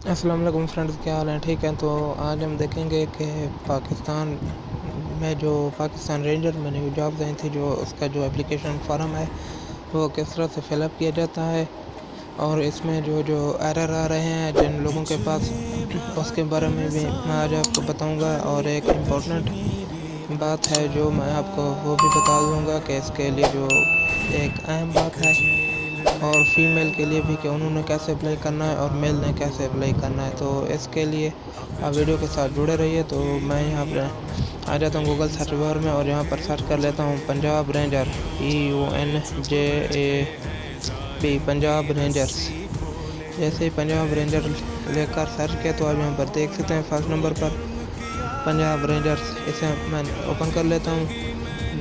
अस्सलाम वालेकुम फ्रेंड्स, क्या हाल है? ठीक है। तो आज हम देखेंगे कि पाकिस्तान में जो पाकिस्तान रेंजर में न्यू जॉब्स आई थी, जो उसका जो एप्लीकेशन फॉर्म है वो किस तरह से फिलअप किया जाता है और इसमें जो जो एरर आ रहे हैं जिन लोगों के पास, उसके बारे में भी मैं आज आपको बताऊंगा। और एक इम्पोर्टेंट बात है जो मैं आपको वो भी बता दूंगा कि इसके लिए जो एक अहम बात है और फीमेल के लिए भी कि उन्होंने कैसे अप्लाई करना है और मेल ने कैसे अप्लाई करना है। तो इसके लिए आप वीडियो के साथ जुड़े रहिए। तो मैं यहाँ पर आ जाता हूँ गूगल सर्च बार में और यहाँ पर सर्च कर लेता हूँ Punjab ranger, PUNJAB, Punjab rangers. जैसे ही पंजाब रेंजर लेकर सर्च किया तो आप यहाँ पर देख सकते हैं फर्स्ट नंबर पर पंजाब रेंजर्स। इसे मैं ओपन कर लेता हूँ।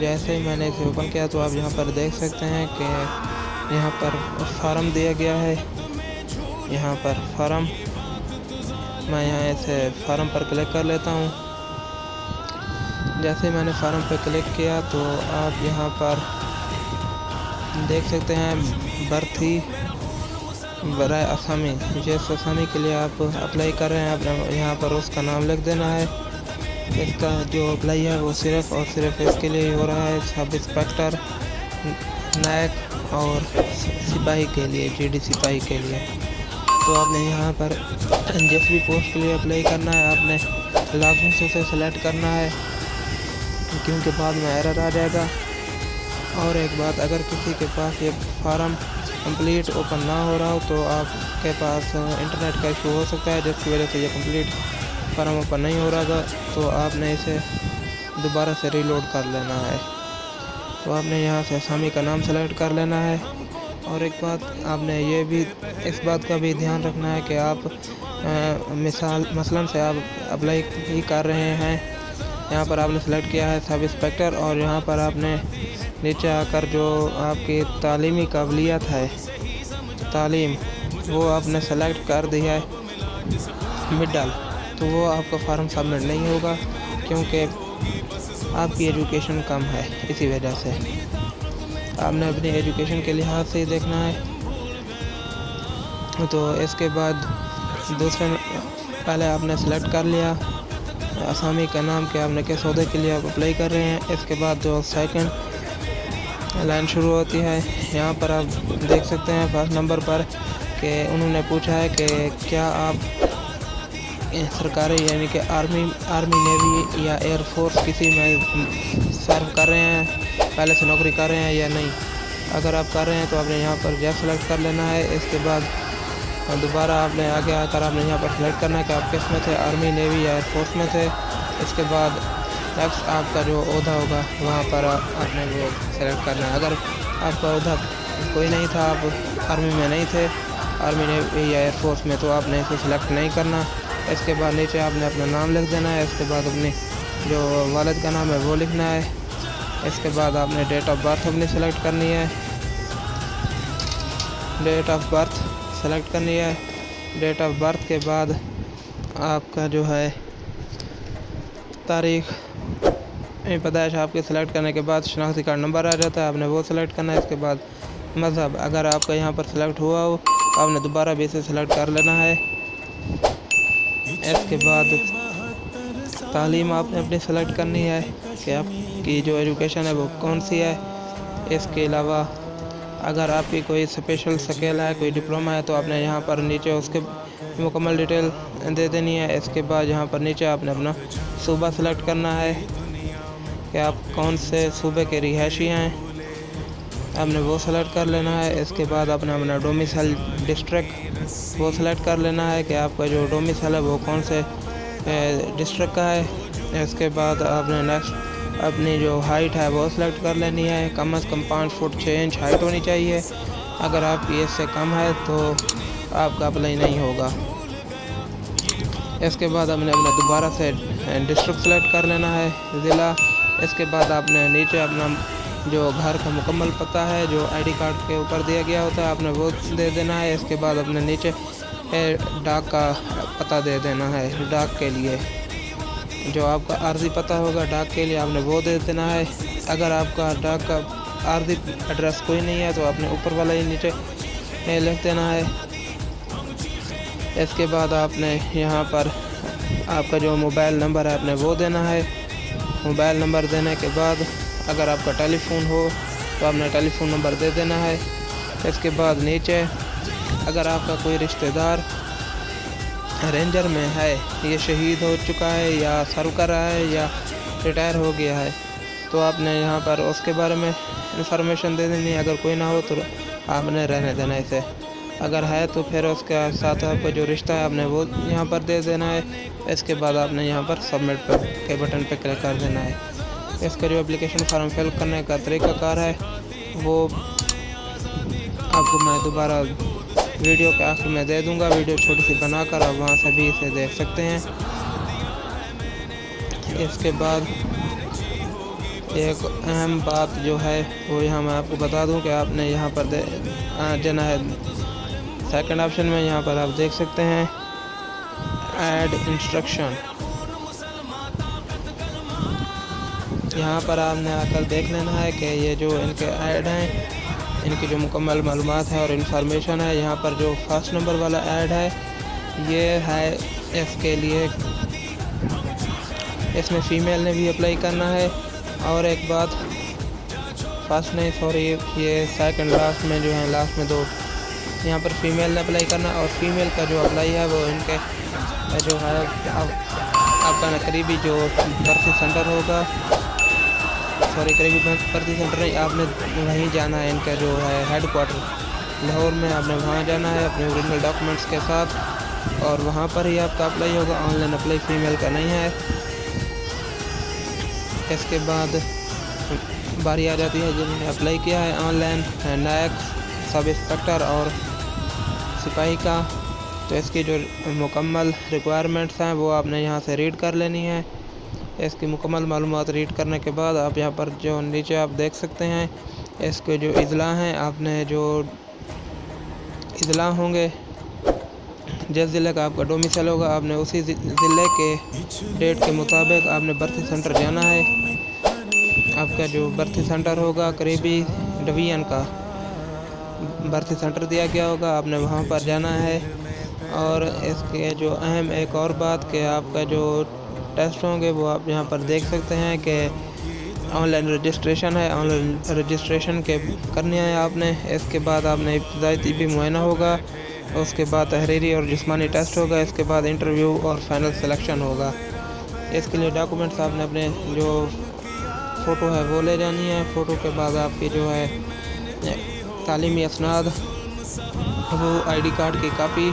जैसे ही मैंने इसे ओपन किया तो आप यहाँ पर देख सकते हैं कि यहाँ पर फार्म दिया गया है। यहाँ पर फार्म, मैं यहाँ ऐसे फार्म पर क्लिक कर लेता हूँ। जैसे मैंने फार्म पर क्लिक किया तो आप यहाँ पर देख सकते हैं भर्ती बराए असामी, जिस असामी के लिए आप अप्लाई कर रहे हैं आप यहाँ पर उसका नाम लिख देना है। इसका जो अप्लाई है वो सिर्फ़ और सिर्फ इसके लिए हो रहा है, सब इंस्पेक्टर, नायक और सिपाही के लिए, GD सिपाही के लिए। तो आपने यहाँ पर जिस भी पोस्ट के लिए अप्लाई करना है आपने लाजमी से उसे सेलेक्ट करना है, क्योंकि बाद में एरर आ जाएगा। और एक बात, अगर किसी के पास ये फार्म कंप्लीट ओपन ना हो रहा हो तो आपके पास इंटरनेट का इशू हो सकता है, जिसकी वजह से ये कंप्लीट फार्म ओपन नहीं हो रहा। तो आपने इसे दोबारा से रीलोड कर लेना है। तो आपने यहाँ से असामी का नाम सेलेक्ट कर लेना है। और एक बात, आपने ये भी इस बात का भी ध्यान रखना है कि आप मसलन से आप अप्लाई ही कर रहे हैं। यहाँ पर आपने सेलेक्ट किया है सब इंस्पेक्टर और यहाँ पर आपने नीचे आकर जो आपकी तालीमी काबिलियत है, तालीम, वो आपने सेलेक्ट कर दिया है मिडल। तो वो आपका फार्म सबमिट नहीं होगा क्योंकि आपकी एजुकेशन कम है। इसी वजह से आपने अपनी एजुकेशन के लिहाज से ही देखना है। तो इसके बाद दूसरे, पहले आपने सेलेक्ट कर लिया असामी का नाम कि आपने किस ओहदे के लिए आप अप्लाई कर रहे हैं। इसके बाद जो सेकंड लाइन शुरू होती है, यहाँ पर आप देख सकते हैं फर्स्ट नंबर पर कि उन्होंने पूछा है कि क्या आप सरकारी यानी कि आर्मी, नेवी या एयरफोर्स किसी में सर्व कर रहे हैं, पहले से नौकरी कर रहे हैं या नहीं। अगर आप कर रहे हैं तो आपने यहाँ पर जब सेलेक्ट कर लेना है। इसके बाद दोबारा आपने आगे आकर आपने यहाँ पर सेलेक्ट करना है कि आप किस में थे, आर्मी, नेवी या एयरफोर्स में थे। इसके बाद नेक्स्ट आपका जो ओहदा होगा वहाँ पर आपने वो सेलेक्ट करना है। अगर आपका ओहदा कोई नहीं था, आप आर्मी में नहीं थे, आर्मी, नेवी या एयरफोर्स में, तो आपने इसे सेलेक्ट नहीं करना। इसके बाद नीचे आपने अपना नाम लिख देना है। इसके बाद अपनी जो वालिद का नाम है वो लिखना है। इसके बाद आपने डेट ऑफ बर्थ अपनी सेलेक्ट करनी है, डेट ऑफ बर्थ सेलेक्ट करनी है। डेट ऑफ बर्थ के बाद आपका जो है तारीख पैदाइश आपके सेलेक्ट करने के बाद शनाख्ती कार्ड नंबर आ जाता है, आपने वो सेलेक्ट करना है। इसके बाद मज़हब, अगर आपका यहाँ पर सेलेक्ट हुआ हो तो आपने दोबारा भी इसे सेलेक्ट कर लेना है। इसके बाद तालीम आपने अपनी सेलेक्ट करनी है कि आपकी जो एजुकेशन है वो कौन सी है। इसके अलावा अगर आपकी कोई स्पेशल स्किल है, कोई डिप्लोमा है, तो आपने यहाँ पर नीचे उसके मुकम्मल डिटेल दे देनी है। इसके बाद यहाँ पर नीचे आपने अपना सूबा सेलेक्ट करना है कि आप कौन से सूबे के रिहायशी हैं, आपने वो सेलेक्ट कर लेना है। इसके बाद आपने अपना डोमिसाइल डिस्ट्रिक्ट वो सेलेक्ट कर लेना है कि आपका जो डोमिसाइल है वो कौन से डिस्ट्रिक्ट का है। इसके बाद आपने नेक्स्ट अपनी जो हाइट है वो सेलेक्ट कर लेनी है, कम से कम 5 फुट 6 इंच हाइट होनी चाहिए। अगर आपकी इससे कम है तो आपका अप्लाई नहीं होगा। इसके बाद आपने अपना दोबारा से डिस्ट्रिक्ट सेलेक्ट कर लेना है, ज़िला। इसके बाद आपने नीचे अपना जो घर का मुकम्मल पता है जो ID कार्ड के ऊपर दिया गया होता है आपने वो दे देना है। इसके बाद अपने नीचे डाक का पता दे देना है, डाक के लिए जो आपका आर्जी पता होगा डाक के लिए आपने वो दे देना है। अगर आपका डाक का आर्जी एड्रेस कोई नहीं है तो आपने ऊपर वाला ही नीचे लिख देना है। इसके बाद आपने यहाँ पर आपका जो मोबाइल नंबर है आपने वो देना है। मोबाइल नंबर देने के बाद अगर आपका टेलीफोन हो तो आपने टेलीफोन नंबर दे देना है। इसके बाद नीचे अगर आपका कोई रिश्तेदार रेंजर में है, ये शहीद हो चुका है या सर्व कर रहा है या रिटायर हो गया है, तो आपने यहाँ पर उसके बारे में इंफॉर्मेशन दे देनी है। अगर कोई ना हो तो आपने रहने देना है इसे। अगर है तो फिर उसके साथ आपका जो रिश्ता है आपने वो यहाँ पर दे देना है। इसके बाद आपने यहाँ पर सबमिट के बटन पर क्लिक कर देना है। इसका जो एप्लीकेशन फॉर्म फिल करने का तरीक़ाकार है वो आपको मैं दोबारा वीडियो के आखिर में दे दूंगा। वीडियो छोटी सी बनाकर आप वहाँ से भी इसे देख सकते हैं। इसके बाद एक अहम बात जो है वो यहाँ मैं आपको बता दूं कि आपने यहाँ पर देना है सेकंड ऑप्शन में। यहाँ पर आप देख सकते हैं ऐड इंस्ट्रक्शन। यहाँ पर आपने आकर देख लेना है कि ये जो इनके ऐड हैं, इनकी जो मुकम्मल मालूमात है और इन्फॉर्मेशन है। यहाँ पर जो फर्स्ट नंबर वाला ऐड है ये है इसके लिए, इसमें फ़ीमेल ने भी अप्लाई करना है। और एक बात फर्स्ट नहीं सॉरी ये सेकंड लास्ट में जो है लास्ट में दो यहाँ पर फ़ीमेल ने अप्लाई करना। और फीमेल का जो अप्लाई है वो इनके जो है आपका करीबी जो भर्ती सेंटर होगा, सॉरी करीबी भर्ती सेंटर नहीं, आपने वहीं जाना है। इनका जो है हेडक्वार्टर लाहौर में, आपने वहाँ जाना है अपने ओरिजिनल डॉक्यूमेंट्स के साथ और वहाँ पर ही आपका अप्लाई होगा। ऑनलाइन अप्लाई फ़ीमेल का नहीं है। इसके बाद बारी आ जाती है जिन्होंने अप्लाई किया है ऑनलाइन नायक, सब इंस्पेक्टर और सिपाही का। तो इसकी जो मुकम्मल रिक्वायरमेंट्स हैं वो आपने यहाँ से रीड कर लेनी है। इसकी मुकम्मल मालूमात रीड करने के बाद आप यहाँ पर जो नीचे आप देख सकते हैं इसके जो इज़ला हैं, आपने जो इज़ला होंगे जिस ज़िले का आपका डोमिसाइल होगा आपने उसी ज़िले के डेट के मुताबिक आपने भर्ती सेंटर जाना है। आपका जो भर्ती सेंटर होगा करीबी डिवीज़न का भर्ती सेंटर दिया गया होगा, आपने वहाँ पर जाना है। और इसके जो अहम एक और बात कि आपका जो टेस्ट होंगे वो आप यहाँ पर देख सकते हैं कि ऑनलाइन रजिस्ट्रेशन है। ऑनलाइन रजिस्ट्रेशन के करनी है आपने। इसके बाद आपने इब्तदाई तिब्बी मुआयना होगा, उसके बाद तहरीरी और जिस्मानी टेस्ट होगा, इसके बाद इंटरव्यू और फाइनल सिलेक्शन होगा। इसके लिए डॉक्यूमेंट्स आपने अपने जो फ़ोटो है वो ले जानी है। फ़ोटो के बाद आपकी जो है तालीमी असनाद, वो आईडी कार्ड की कापी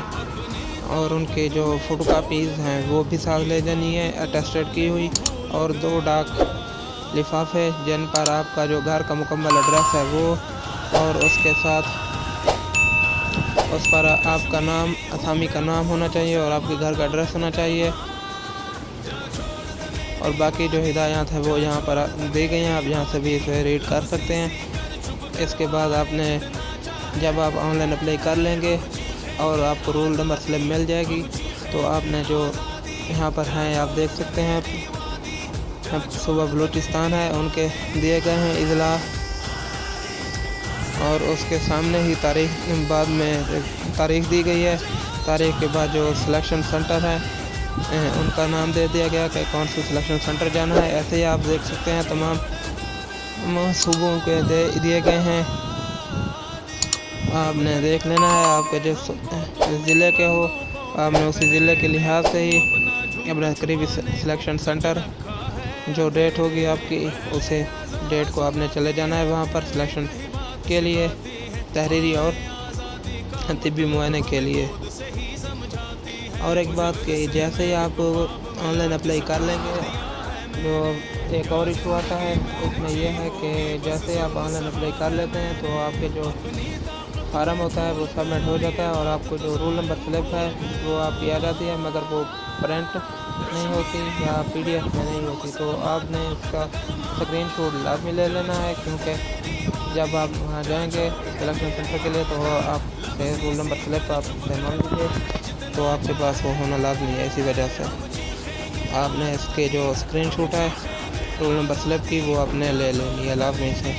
और उनके जो फ़ोटो कापीज़ हैं वो भी साथ ले जानी है अटेस्टेड की हुई, और 2 डाक लिफाफे जिन पर आपका जो घर का मुकम्मल एड्रेस है वो, और उसके साथ उस पर आपका नाम, असामी का नाम होना चाहिए और आपके घर का एड्रेस होना चाहिए। और बाकी जो हिदायत है वो यहाँ पर दी गई हैं, आप यहाँ से भी इसे रीड कर सकते हैं। इसके बाद आपने जब आप ऑनलाइन अप्लाई कर लेंगे और आपको रोल नंबर स्लिप मिल जाएगी तो आपने जो यहाँ पर हैं आप देख सकते हैं सूबा बलूचिस्तान है उनके दिए गए हैं इज़ला, और उसके सामने ही तारीख बाद में तारीख दी गई है। तारीख के बाद जो सिलेक्शन सेंटर है उनका नाम दे दिया गया कि कौन सी सिलेक्शन सेंटर जाना है। ऐसे ही आप देख सकते हैं तमाम सूबों के दिए गए हैं, आपने देख लेना है। आपके जिस ज़िले के हो आपने उसी ज़िले के लिहाज से ही अपना करीबी सिलेक्शन सेंटर जो डेट होगी आपकी उसे डेट को आपने चले जाना है वहाँ पर सिलेक्शन के लिए, तहरीरी और तिब्बी मुआयने के लिए। और एक बात कि जैसे ही आप ऑनलाइन अप्लाई कर लेंगे जो एक और इशू आता है उसमें यह है कि जैसे आप ऑनलाइन अप्लाई कर लेते हैं तो आपके जो फार्म होता है वो सबमिट हो जाता है और आपको जो रोल नंबर स्लिप है वो आपकी आ जाती है, मगर वो प्रिंट नहीं होती या PDF में नहीं होती। तो आपने इसका स्क्रीनशॉट लाजमी ले लेना है, क्योंकि जब आप वहाँ जाएंगे सिलेक्शन सेंटर के लिए तो आप रोल नंबर स्लिप आप मांगेंगे तो आपके पास वो होना लाजमी है। इसी वजह से आपने इसके जो स्क्रीनशॉट है रोल नंबर स्लिप की वो आपने ले लेनी है लाजमी से।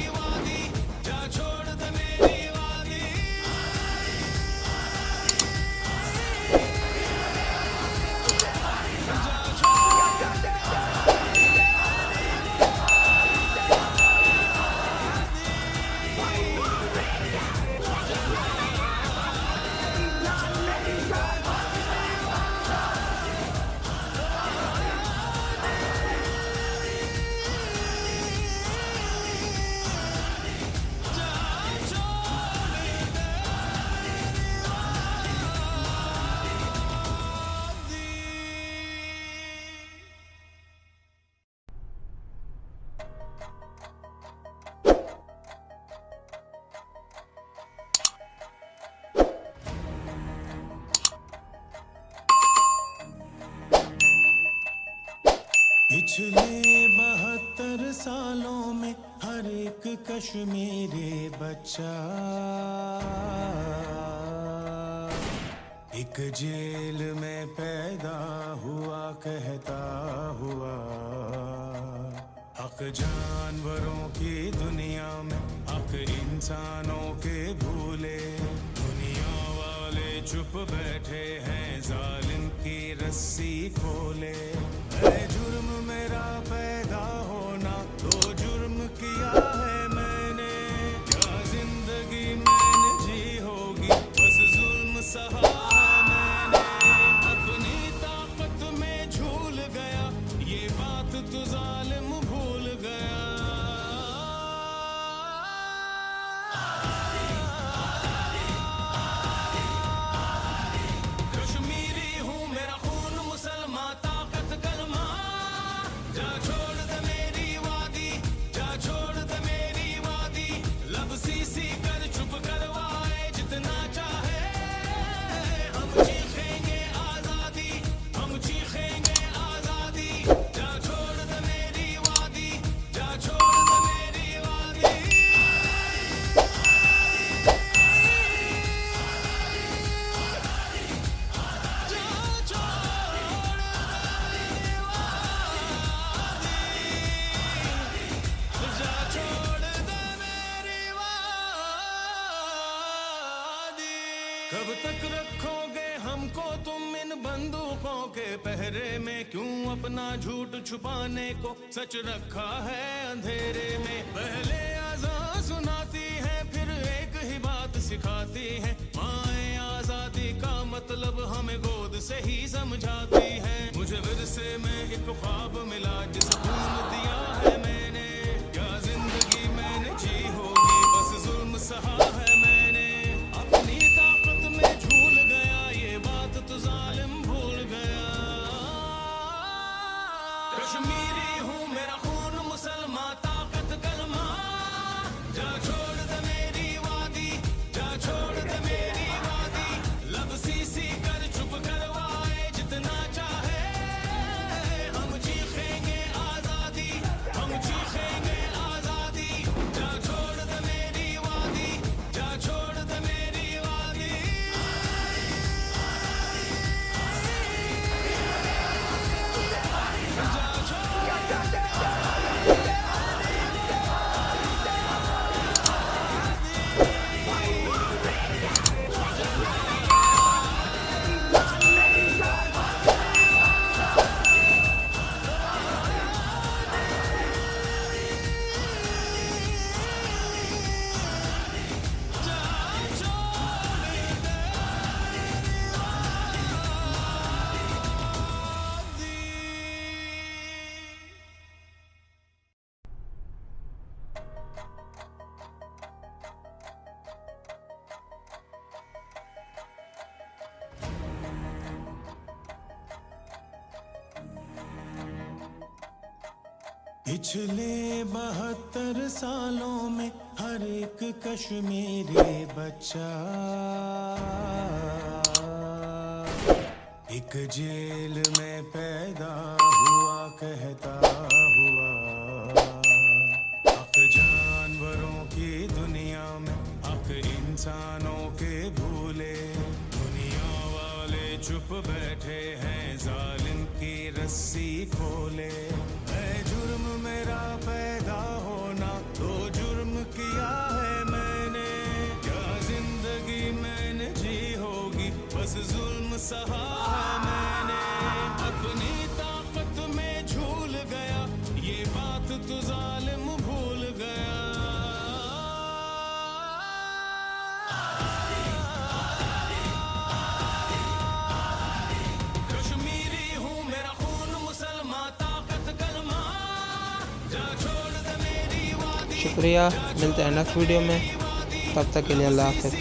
पिछले 72 सालों में हर एक कश्मीरी बच्चा एक जेल में पैदा हुआ कहता हुआ हक जानवरों की दुनिया में हक इंसानों के भूले दुनिया वाले चुप बैठे हैं जालिम की रस्सी खोले है जुर्म मेरा पैदा होना तो जुर्म किया है मैंने क्या जिंदगी मैंने जी होगी बस जुल्म सहा है मैंने अपनी ताकत में झूल गया ये बात तो जालिम भूल गया कश्मीरी हूँ मेरा खून मुसलमान ताकत कलमा जा छोड़ दे मेरी वादी जा छोड़ दे मेरी वादी लब सी कर चुप करवाए जितना चाहे हम चीखेंगे आजादी हम चीखेंगे आजादी जा छोड़ दे मेरी वादी जा छोड़ दे मेरी वादी कब तक रखोगे हमको तुम इन बंदूकों के पहरे में क्यों अपना झूठ छुपाने को सच रखा है अंधेरे में पहले आज़ाद सुनाती है फिर एक ही बात सिखाती है माए आजादी का मतलब हमें गोद से ही समझाती है मुझे विरसे में एक ख्वाब मिला जिस खून दिया है मैंने क्या जिंदगी मैंने जी होगी बस जुल्म सहा है मैंने अपनी ताकत में झूल गया ये बात तो जालिम भूल गया कश्मीरी हूँ मेरा खून मुसलमान ताकत कलमा जा छोड़ दे मेरी वादी जा छोड़ दे मेरी वादी लब सी कर चुप करवाए जितना चाहे हम चीखेंगे आजादी हम चीखेंगे आजादी जा छोड़ दे मेरी वादी जा छोड़ दे मेरी वादी जा छोड़ पिछले 72 सालों में हर एक कश्मीरी बच्चा एक जेल में पैदा हुआ कहता हुआ हक जानवरों की दुनिया में हक इंसानों के भूले दुनिया वाले चुप बैठे हैं जालिम की रस्सी खोले है जुर्म मेरा पैदा होना तो जुर्म किया है मैंने क्या जिंदगी मैंने जी होगी बस जुल्म सहा है मैंने अपनी ताकत में झूल गया ये बात तो जालिम भूल गया कश्मीरी हूँ मेरा खून मुसलमान ताकत कलमा जा छोड़ दे मेरी वादी शुक्रिया, मिलते हैं नेक्स्ट वीडियो में, तब तक के लिए अल्लाह हाफ़िज़।